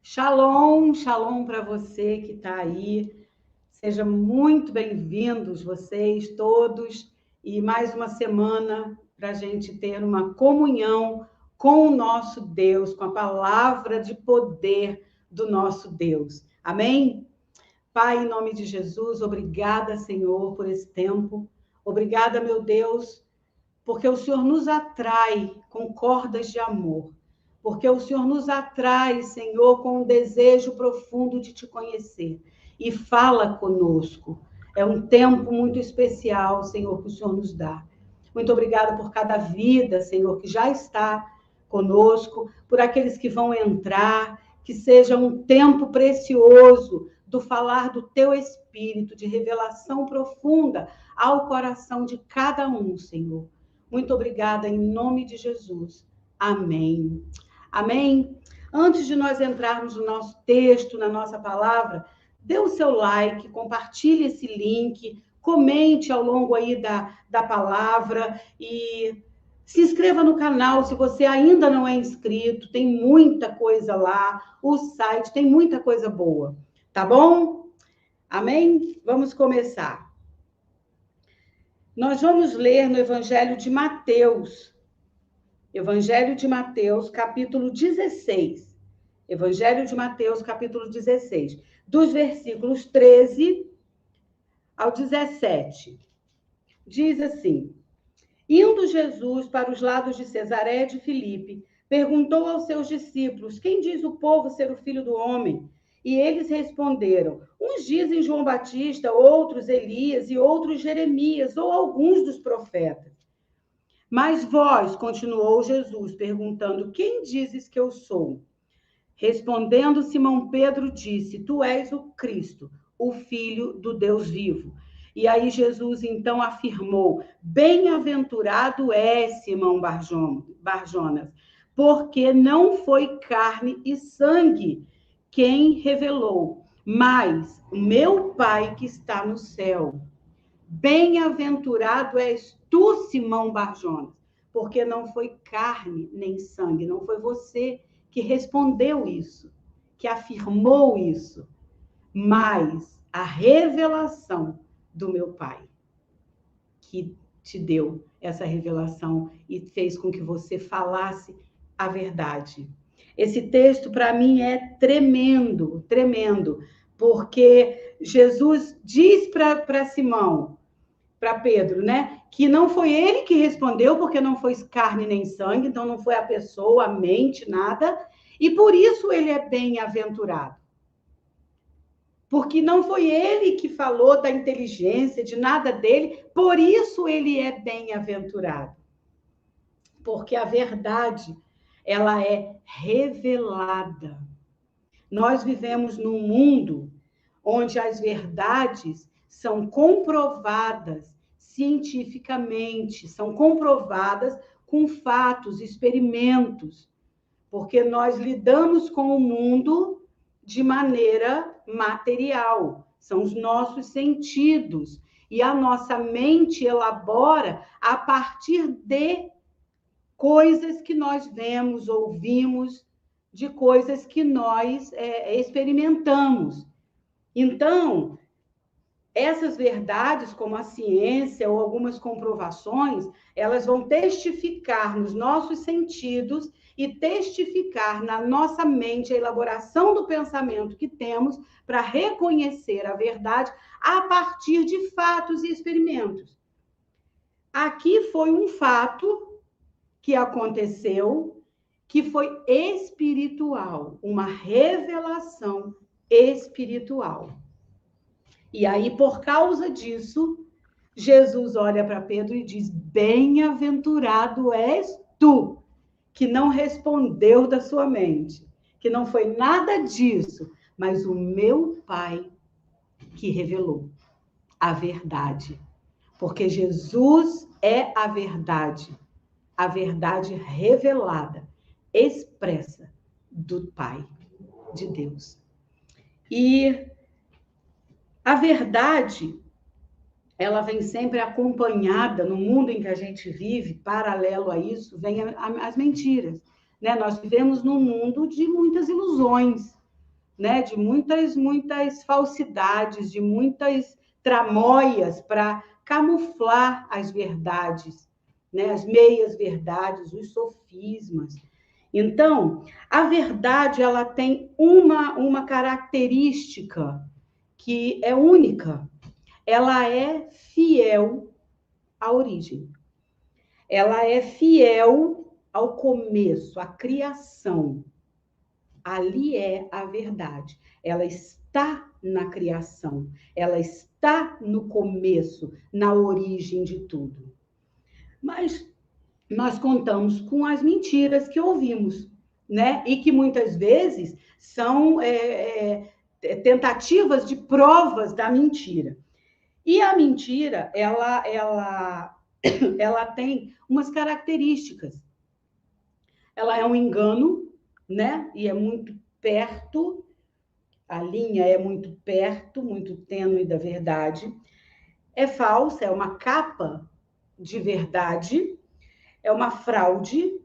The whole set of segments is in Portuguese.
Shalom, shalom para você que está aí. Sejam muito bem-vindos, vocês todos. E mais uma semana para a gente ter uma comunhão com o nosso Deus, com a palavra de poder do nosso Deus. Amém? Pai, em nome de Jesus, obrigada, Senhor, por esse tempo. Obrigada, meu Deus, porque o Senhor nos atrai com cordas de amor. Porque o Senhor nos atrai, Senhor, com um desejo profundo de te conhecer. E fala conosco. É um tempo muito especial, Senhor, que o Senhor nos dá. Muito obrigada por cada vida, Senhor, que já está conosco, por aqueles que vão entrar, que seja um tempo precioso do falar do teu Espírito, de revelação profunda ao coração de cada um, Senhor. Muito obrigada, em nome de Jesus. Amém. Amém? Antes de nós entrarmos no nosso texto, na nossa palavra, dê o seu like, compartilhe esse link, comente ao longo aí da palavra e se inscreva no canal se você ainda não é inscrito, tem muita coisa lá, o site tem muita coisa boa, tá bom? Amém? Vamos começar. Nós vamos ler no Evangelho de Mateus, capítulo 16. Evangelho de Mateus, capítulo 16, dos versículos 13 ao 17. Diz assim: Indo Jesus para os lados de Cesaré de Filipe, perguntou aos seus discípulos: Quem diz o povo ser o Filho do Homem? E eles responderam: Uns dizem João Batista, outros Elias e outros Jeremias ou alguns dos profetas. Mas vós, continuou Jesus, perguntando: Quem dizes que eu sou? Respondendo Simão Pedro disse: Tu és o Cristo, o Filho do Deus vivo. E aí Jesus então afirmou: Bem-aventurado és, Simão Barjonas, porque não foi carne e sangue quem revelou, mas o meu Pai que está no céu. Bem-aventurado és tu, Simão Barjonas, porque não foi carne nem sangue, não foi você que respondeu isso, que afirmou isso, mas a revelação do meu Pai, que te deu essa revelação e fez com que você falasse a verdade. Esse texto, para mim, é tremendo, tremendo, porque Jesus diz para Simão, para Pedro, né? Que não foi ele que respondeu, porque não foi carne nem sangue, então não foi a pessoa, a mente, nada, e por isso ele é bem-aventurado. Porque não foi ele que falou da inteligência, de nada dele, por isso ele é bem-aventurado. Porque a verdade, ela é revelada. Nós vivemos num mundo onde as verdades são comprovadas cientificamente, são comprovadas com fatos, experimentos, porque nós lidamos com o mundo de maneira material, são os nossos sentidos, e a nossa mente elabora a partir de coisas que nós vemos, ouvimos, de coisas que nós experimentamos. Então, essas verdades, como a ciência ou algumas comprovações, elas vão testificar nos nossos sentidos e testificar na nossa mente a elaboração do pensamento que temos para reconhecer a verdade a partir de fatos e experimentos. Aqui foi um fato que aconteceu, que foi espiritual, uma revelação espiritual. E aí, por causa disso, Jesus olha para Pedro e diz: Bem-aventurado és tu, que não respondeu da sua mente, que não foi nada disso, mas o meu Pai que revelou a verdade. Porque Jesus é a verdade revelada, expressa do Pai, de Deus. E a verdade, ela vem sempre acompanhada, no mundo em que a gente vive, paralelo a isso, vem as mentiras. Né? Nós vivemos num mundo de muitas ilusões. né, de muitas falsidades, de muitas tramóias para camuflar as verdades, né, as meias-verdades, os sofismas. Então, a verdade ela tem uma característica que é única. Ela é fiel à origem. Ela é fiel ao começo, à criação. Ali é a verdade. Ela está na criação. Ela está no começo, na origem de tudo. Mas nós contamos com as mentiras que ouvimos, né? E que muitas vezes são tentativas de provas da mentira. E a mentira, ela tem umas características. Ela é um engano, né? E é muito perto, a linha é muito perto, muito tênue da verdade. É falsa, é uma capa de verdade, é uma fraude,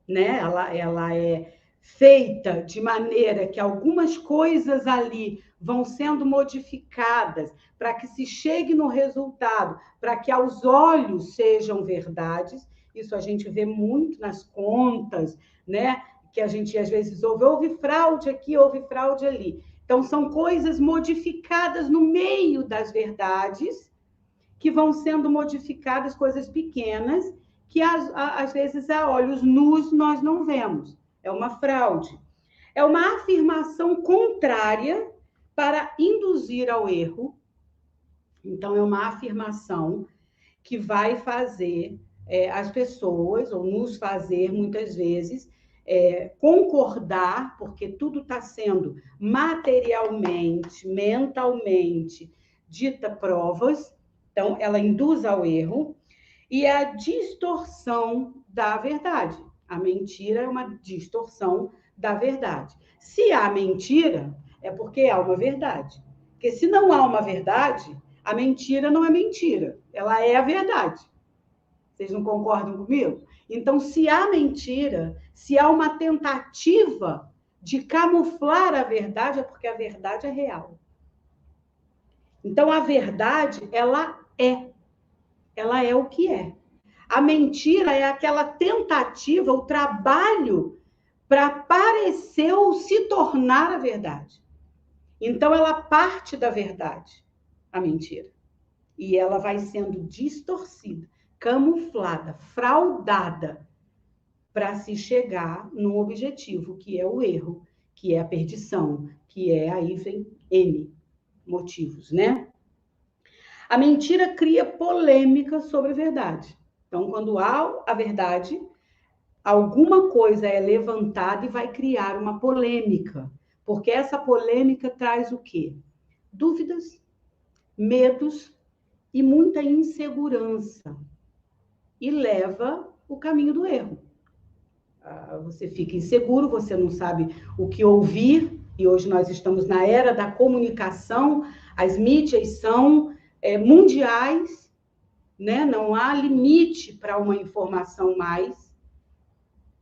né? Ela é feita de maneira que algumas coisas ali vão sendo modificadas para que se chegue no resultado, para que aos olhos sejam verdades. Isso a gente vê muito nas contas, né? Que a gente às vezes houve fraude aqui, houve fraude ali. Então, são coisas modificadas no meio das verdades, que vão sendo modificadas, coisas pequenas, que às vezes a olhos nus nós não vemos. É uma fraude. É uma afirmação contrária para induzir ao erro. Então, é uma afirmação que vai fazer as pessoas, ou nos fazer, muitas vezes, concordar, porque tudo está sendo materialmente, mentalmente, dita provas. Então, ela induz ao erro. E a distorção da verdade. A mentira é uma distorção da verdade. Se há mentira, é porque há uma verdade. Porque se não há uma verdade, a mentira não é mentira, ela é a verdade. Vocês não concordam comigo? Então, se há mentira, se há uma tentativa de camuflar a verdade, é porque a verdade é real. Então, a verdade, ela é o que é. A mentira é aquela tentativa, o trabalho para parecer ou se tornar a verdade. Então, ela parte da verdade, a mentira. E ela vai sendo distorcida, camuflada, fraudada, para se chegar num objetivo, que é o erro, que é a perdição, que é, aí vem N motivos, né? A mentira cria polêmica sobre a verdade. Então, quando há a verdade, alguma coisa é levantada e vai criar uma polêmica. Porque essa polêmica traz o quê? Dúvidas, medos e muita insegurança. E leva o caminho do erro. Você fica inseguro, você não sabe o que ouvir. E hoje nós estamos na era da comunicação, as mídias são mundiais, né? Não há limite para uma informação mais,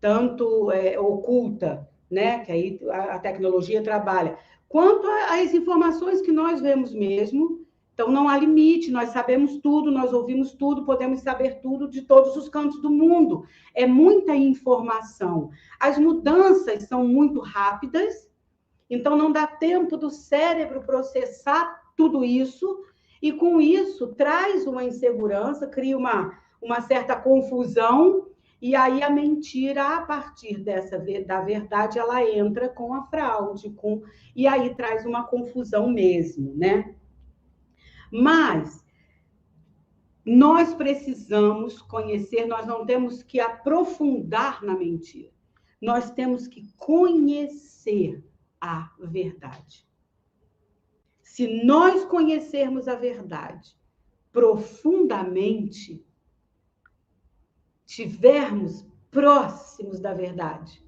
tanto oculta, né? Que aí a tecnologia trabalha, quanto as informações que nós vemos mesmo. Então, não há limite, nós sabemos tudo, nós ouvimos tudo, podemos saber tudo de todos os cantos do mundo. É muita informação. As mudanças são muito rápidas, então não dá tempo do cérebro processar tudo isso, e com isso traz uma insegurança, cria uma certa confusão, e aí a mentira, a partir da verdade, ela entra com a fraude, e aí traz uma confusão mesmo, né? Mas nós precisamos conhecer, nós não temos que aprofundar na mentira, nós temos que conhecer a verdade. Se nós conhecermos a verdade profundamente, tivermos próximos da verdade,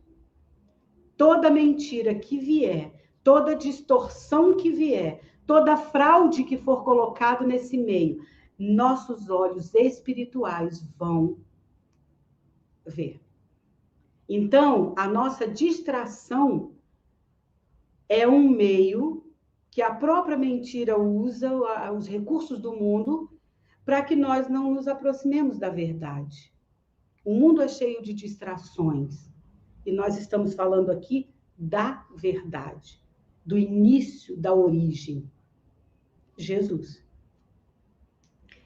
toda mentira que vier, toda distorção que vier, toda fraude que for colocado nesse meio, nossos olhos espirituais vão ver. Então, a nossa distração é um meio que a própria mentira usa, os recursos do mundo, para que nós não nos aproximemos da verdade. O mundo é cheio de distrações. E nós estamos falando aqui da verdade, do início, da origem. Jesus.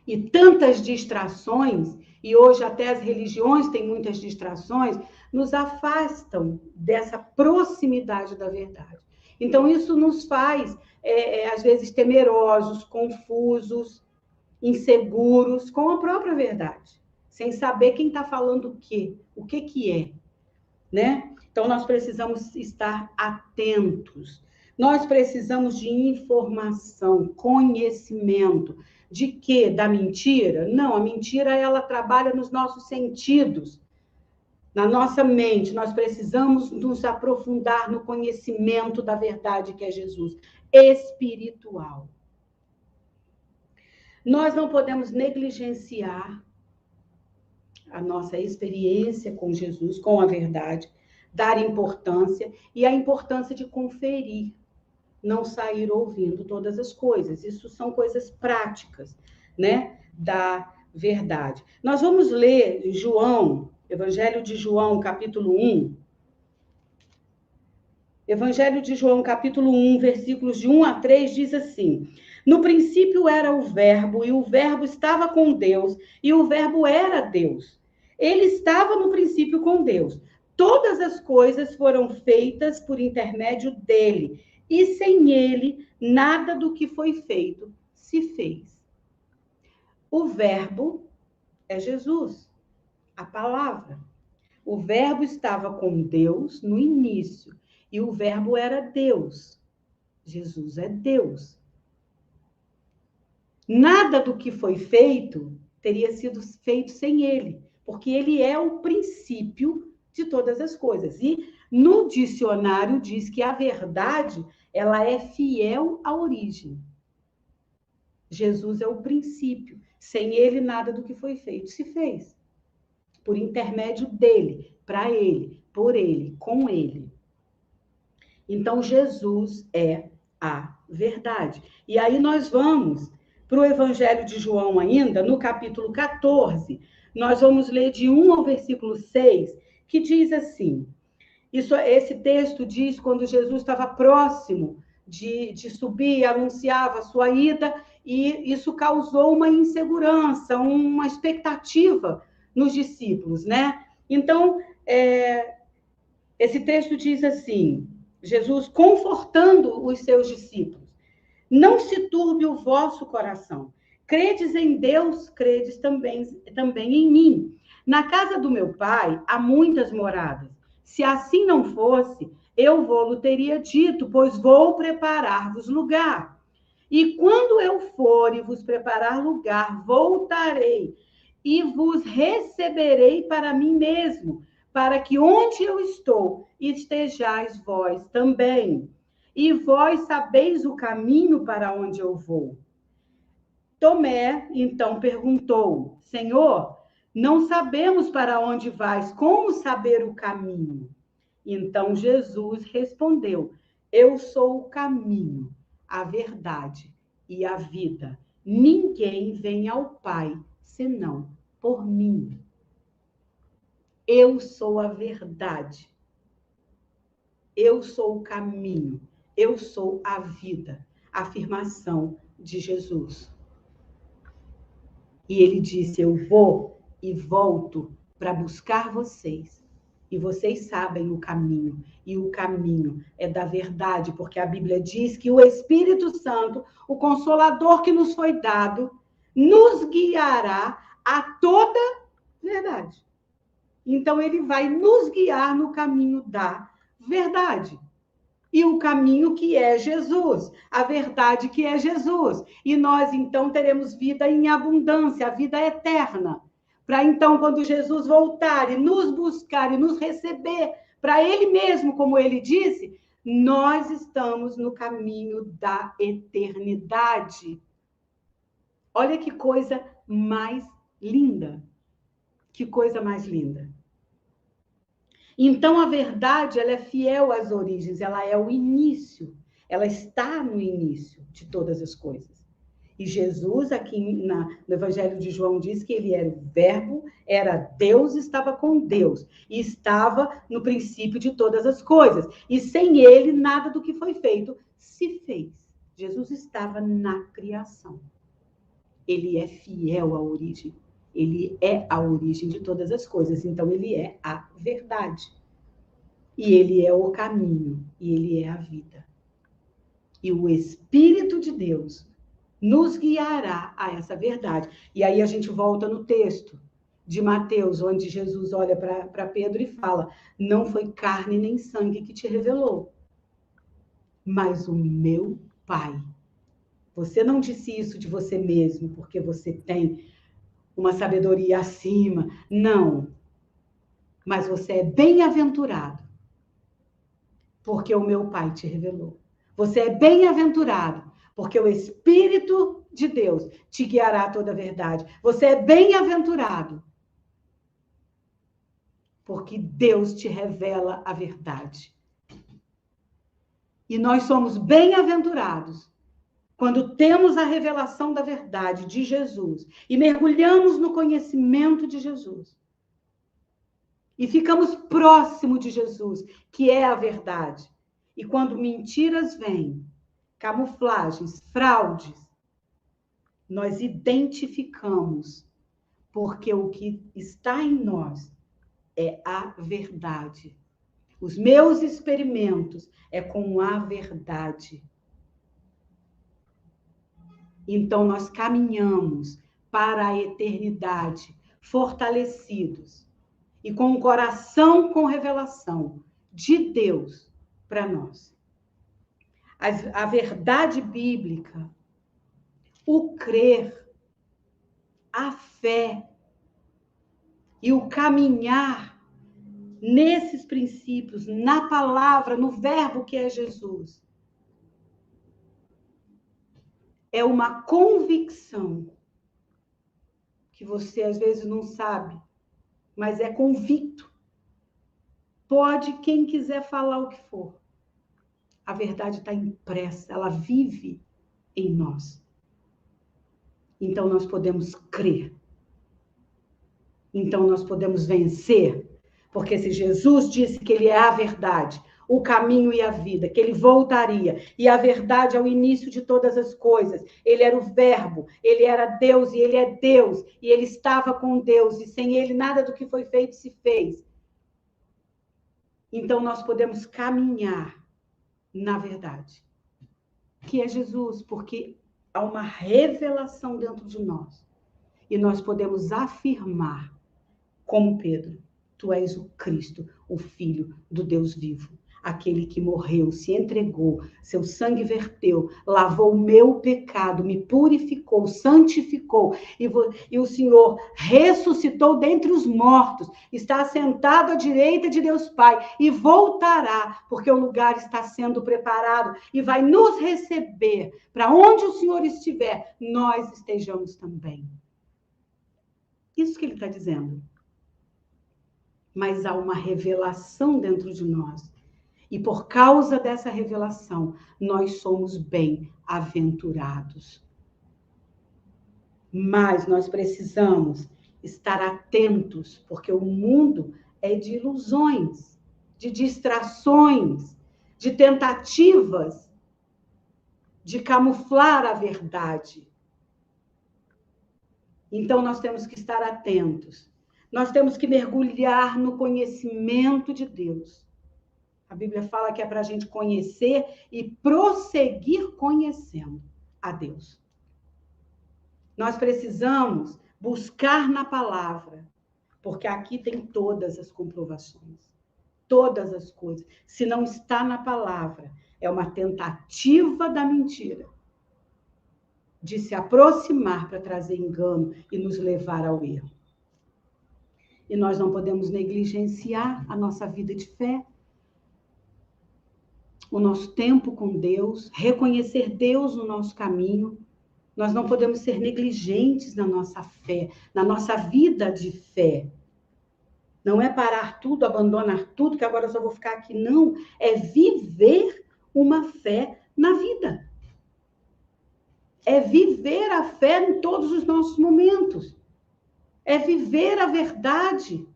E tantas distrações, e hoje até as religiões têm muitas distrações, nos afastam dessa proximidade da verdade. Então, isso nos faz, às vezes, temerosos, confusos, inseguros com a própria verdade, sem saber quem está falando o que é, né? Então, nós precisamos estar atentos. Nós precisamos de informação, conhecimento. De quê? Da mentira? Não, a mentira, ela trabalha nos nossos sentidos, na nossa mente. Nós precisamos nos aprofundar no conhecimento da verdade que é Jesus, espiritual. Nós não podemos negligenciar a nossa experiência com Jesus, com a verdade, dar importância, e a importância de conferir, não sair ouvindo todas as coisas. Isso são coisas práticas, né, da verdade. Nós vamos ler João, Evangelho de João, capítulo 1. Evangelho de João, capítulo 1, versículos de 1 a 3, diz assim: No princípio era o Verbo, e o Verbo estava com Deus, e o Verbo era Deus. Ele estava no princípio com Deus. Todas as coisas foram feitas por intermédio dele, e sem ele, nada do que foi feito se fez. O Verbo é Jesus, a palavra. O Verbo estava com Deus no início, e o Verbo era Deus. Jesus é Deus. Nada do que foi feito teria sido feito sem ele, porque ele é o princípio de todas as coisas. E no dicionário diz que a verdade, ela é fiel à origem. Jesus é o princípio. Sem ele, nada do que foi feito se fez. Por intermédio dele, para ele, por ele, com ele. Então, Jesus é a verdade. E aí nós vamos para o Evangelho de João ainda, no capítulo 14, nós vamos ler de 1 ao versículo 6, que diz assim, esse texto diz quando Jesus estava próximo de subir, anunciava a sua ida, e isso causou uma insegurança, uma expectativa nos discípulos, né? Então, esse texto diz assim, Jesus confortando os seus discípulos: Não se turbe o vosso coração. Credes em Deus, credes também em mim. Na casa do meu pai há muitas moradas. Se assim não fosse, eu vou-lo teria dito, pois vou preparar-vos lugar. E quando eu for e vos preparar lugar, voltarei e vos receberei para mim mesmo, para que onde eu estou, estejais vós também. E vós sabeis o caminho para onde eu vou. Tomé, então, perguntou: Senhor, não sabemos para onde vais, como saber o caminho? Então Jesus respondeu: Eu sou o caminho, a verdade e a vida. Ninguém vem ao Pai senão por mim. Eu sou a verdade. Eu sou o caminho. Eu sou a vida. Afirmação de Jesus. E ele disse: Eu vou e volto para buscar vocês. E vocês sabem o caminho. E o caminho é da verdade, porque a Bíblia diz que o Espírito Santo, o Consolador que nos foi dado, nos guiará a toda verdade. Então, ele vai nos guiar no caminho da verdade. E o caminho que é Jesus, a verdade que é Jesus. E nós, então, teremos vida em abundância, a vida eterna. Para então, quando Jesus voltar e nos buscar e nos receber para ele mesmo, como ele disse, nós estamos no caminho da eternidade. Olha que coisa mais linda. Que coisa mais linda. Então, a verdade, ela é fiel às origens, ela é o início, ela está no início de todas as coisas. E Jesus, aqui no Evangelho de João, diz que ele era o Verbo, era Deus, estava com Deus, e estava no princípio de todas as coisas. E sem ele, nada do que foi feito se fez. Jesus estava na criação. Ele é fiel à origem. Ele é a origem de todas as coisas. Então, ele é a verdade. E ele é o caminho. E ele é a vida. E o Espírito de Deus nos guiará a essa verdade. E aí a gente volta no texto de Mateus, onde Jesus olha para Pedro e fala: não foi carne nem sangue que te revelou, mas o meu Pai. Você não disse isso de você mesmo, porque você tem uma sabedoria acima. Não. Mas você é bem-aventurado, porque o meu Pai te revelou. Você é bem-aventurado, porque o Espírito de Deus te guiará a toda a verdade. Você é bem-aventurado, porque Deus te revela a verdade. E nós somos bem-aventurados quando temos a revelação da verdade de Jesus e mergulhamos no conhecimento de Jesus. E ficamos próximo de Jesus, que é a verdade. E quando mentiras vêm, camuflagens, fraudes, nós identificamos, porque o que está em nós é a verdade. Os meus experimentos é com a verdade. Então, nós caminhamos para a eternidade, fortalecidos e com o coração com revelação de Deus para nós. A verdade bíblica, o crer, a fé e o caminhar nesses princípios, na palavra, no verbo que é Jesus, é uma convicção que você às vezes não sabe, mas é convicto. Pode quem quiser falar o que for. A verdade está impressa, ela vive em nós. Então nós podemos crer. Então nós podemos vencer. Porque se Jesus disse que ele é a verdade, o caminho e a vida, que ele voltaria, e a verdade é o início de todas as coisas, ele era o Verbo, ele era Deus e ele é Deus, e ele estava com Deus, e sem ele nada do que foi feito se fez. Então nós podemos caminhar na verdade, que é Jesus, porque há uma revelação dentro de nós, e nós podemos afirmar, como Pedro: tu és o Cristo, o Filho do Deus vivo, aquele que morreu, se entregou, seu sangue verteu, lavou o meu pecado, me purificou, santificou, e o Senhor ressuscitou dentre os mortos, está sentado à direita de Deus Pai, e voltará, porque o lugar está sendo preparado, e vai nos receber, para onde o Senhor estiver, nós estejamos também. Isso que ele está dizendo. Mas há uma revelação dentro de nós. E por causa dessa revelação, nós somos bem-aventurados. Mas nós precisamos estar atentos, porque o mundo é de ilusões, de distrações, de tentativas de camuflar a verdade. Então nós temos que estar atentos. Nós temos que mergulhar no conhecimento de Deus. A Bíblia fala que é para a gente conhecer e prosseguir conhecendo a Deus. Nós precisamos buscar na palavra, porque aqui tem todas as comprovações, todas as coisas. Se não está na palavra, é uma tentativa da mentira de se aproximar para trazer engano e nos levar ao erro. E nós não podemos negligenciar a nossa vida de fé, o nosso tempo com Deus, reconhecer Deus no nosso caminho. Nós não podemos ser negligentes na nossa fé, na nossa vida de fé. Não é parar tudo, abandonar tudo, que agora eu só vou ficar aqui. Não, é viver uma fé na vida. É viver a fé em todos os nossos momentos. É viver a verdade.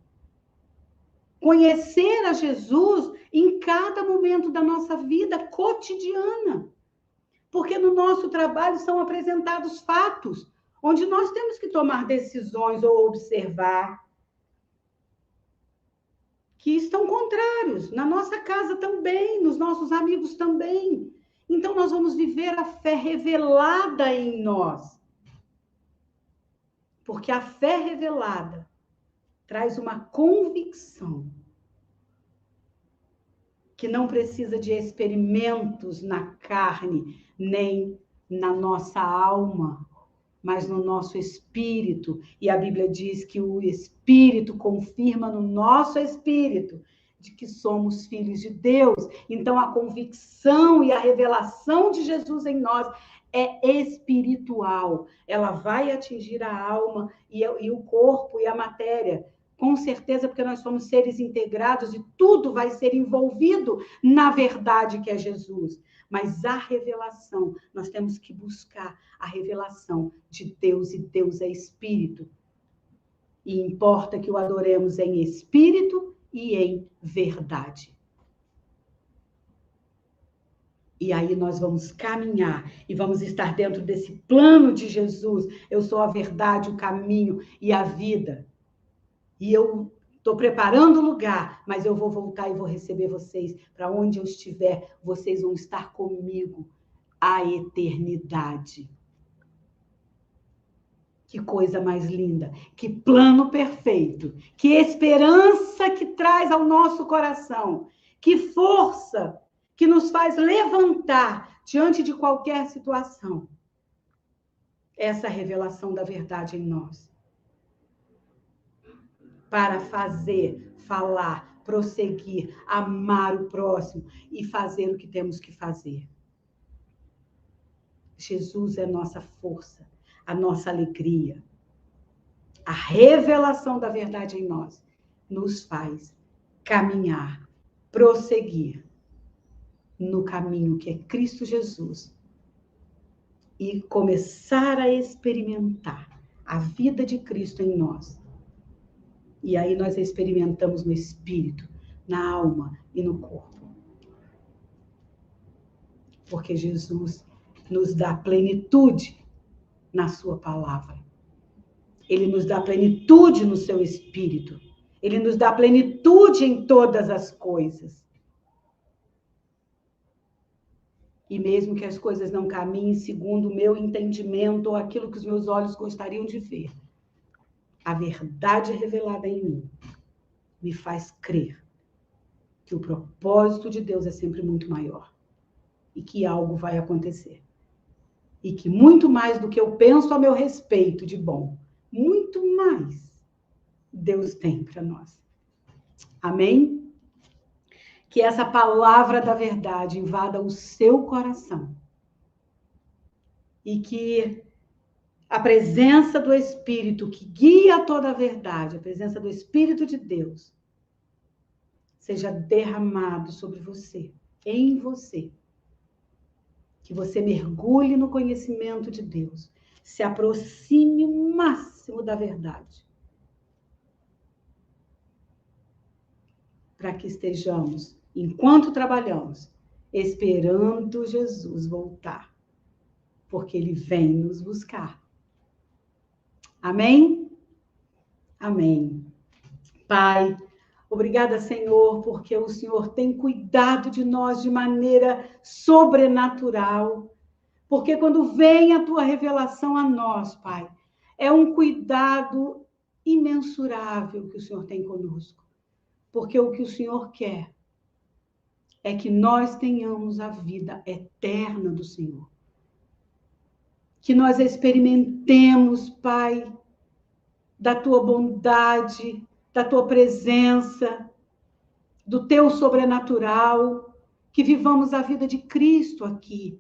Conhecer a Jesus em cada momento da nossa vida cotidiana. Porque no nosso trabalho são apresentados fatos, onde nós temos que tomar decisões ou observar que estão contrários. Na nossa casa também, nos nossos amigos também. Então, nós vamos viver a fé revelada em nós. Porque a fé revelada traz uma convicção que não precisa de experimentos na carne, nem na nossa alma, mas no nosso espírito. E a Bíblia diz que o Espírito confirma no nosso espírito de que somos filhos de Deus. Então, a convicção e a revelação de Jesus em nós é espiritual. Ela vai atingir a alma e o corpo e a matéria, com certeza, porque nós somos seres integrados e tudo vai ser envolvido na verdade que é Jesus. Mas a revelação, nós temos que buscar a revelação de Deus, e Deus é espírito. E importa que o adoremos em espírito e em verdade. E aí nós vamos caminhar e vamos estar dentro desse plano de Jesus. Eu sou a verdade, o caminho e a vida. E eu estou preparando o lugar, mas eu vou voltar e vou receber vocês. Para onde eu estiver, vocês vão estar comigo a eternidade. Que coisa mais linda, que plano perfeito, que esperança que traz ao nosso coração, que força que nos faz levantar diante de qualquer situação. Essa revelação da verdade em nós. Para fazer, falar, prosseguir, amar o próximo e fazer o que temos que fazer. Jesus é nossa força, a nossa alegria. A revelação da verdade em nós nos faz caminhar, prosseguir no caminho que é Cristo Jesus e começar a experimentar a vida de Cristo em nós. E aí nós experimentamos no espírito, na alma e no corpo. Porque Jesus nos dá plenitude na sua palavra. Ele nos dá plenitude no seu espírito. Ele nos dá plenitude em todas as coisas. E mesmo que as coisas não caminhem segundo o meu entendimento ou aquilo que os meus olhos gostariam de ver, a verdade revelada em mim me faz crer que o propósito de Deus é sempre muito maior e que algo vai acontecer. E que muito mais do que eu penso a meu respeito de bom, muito mais Deus tem para nós. Amém? Que essa palavra da verdade invada o seu coração e que a presença do Espírito que guia toda a verdade, a presença do Espírito de Deus, seja derramado sobre você, em você. Que você mergulhe no conhecimento de Deus, se aproxime o máximo da verdade. Para que estejamos, enquanto trabalhamos, esperando Jesus voltar, porque Ele vem nos buscar. Amém? Amém. Pai, obrigada, Senhor, porque o Senhor tem cuidado de nós de maneira sobrenatural. Porque quando vem a tua revelação a nós, Pai, é um cuidado imensurável que o Senhor tem conosco. Porque o que o Senhor quer é que nós tenhamos a vida eterna do Senhor. Que nós experimentemos, Pai, da tua bondade, da tua presença, do teu sobrenatural, que vivamos a vida de Cristo aqui,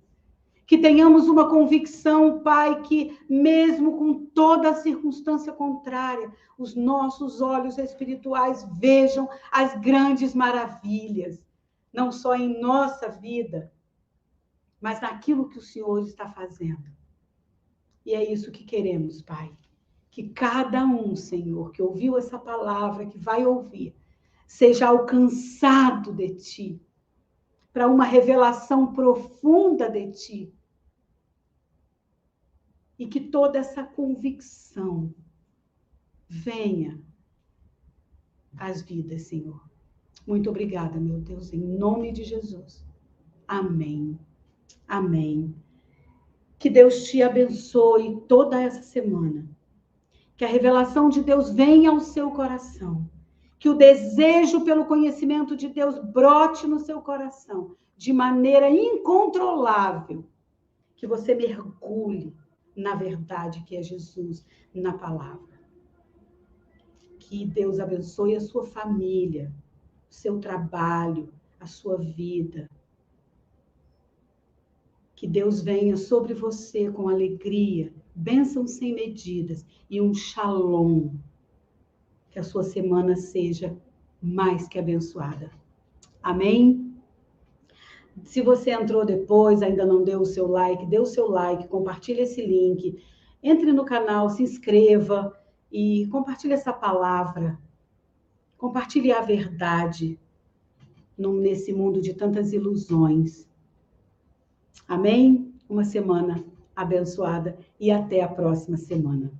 Que tenhamos uma convicção, Pai, que mesmo com toda a circunstância contrária, os nossos olhos espirituais vejam as grandes maravilhas, não só em nossa vida, mas naquilo que o Senhor está fazendo. E é isso que queremos, Pai. Que cada um, Senhor, que ouviu essa palavra, que vai ouvir, seja alcançado de Ti, para uma revelação profunda de Ti. E que toda essa convicção venha às vidas, Senhor. Muito obrigada, meu Deus, em nome de Jesus. Amém. Amém. Que Deus te abençoe toda essa semana. Que a revelação de Deus venha ao seu coração. Que o desejo pelo conhecimento de Deus brote no seu coração de maneira incontrolável. Que você mergulhe na verdade que é Jesus, na palavra. Que Deus abençoe a sua família, o seu trabalho, a sua vida. Que Deus venha sobre você com alegria, bênçãos sem medidas e um shalom. Que a sua semana seja mais que abençoada. Amém? Se você entrou depois, ainda não deu o seu like, dê o seu like, compartilhe esse link, entre no canal, se inscreva e compartilhe essa palavra. Compartilhe a verdade nesse mundo de tantas ilusões. Amém? Uma semana abençoada e até a próxima semana.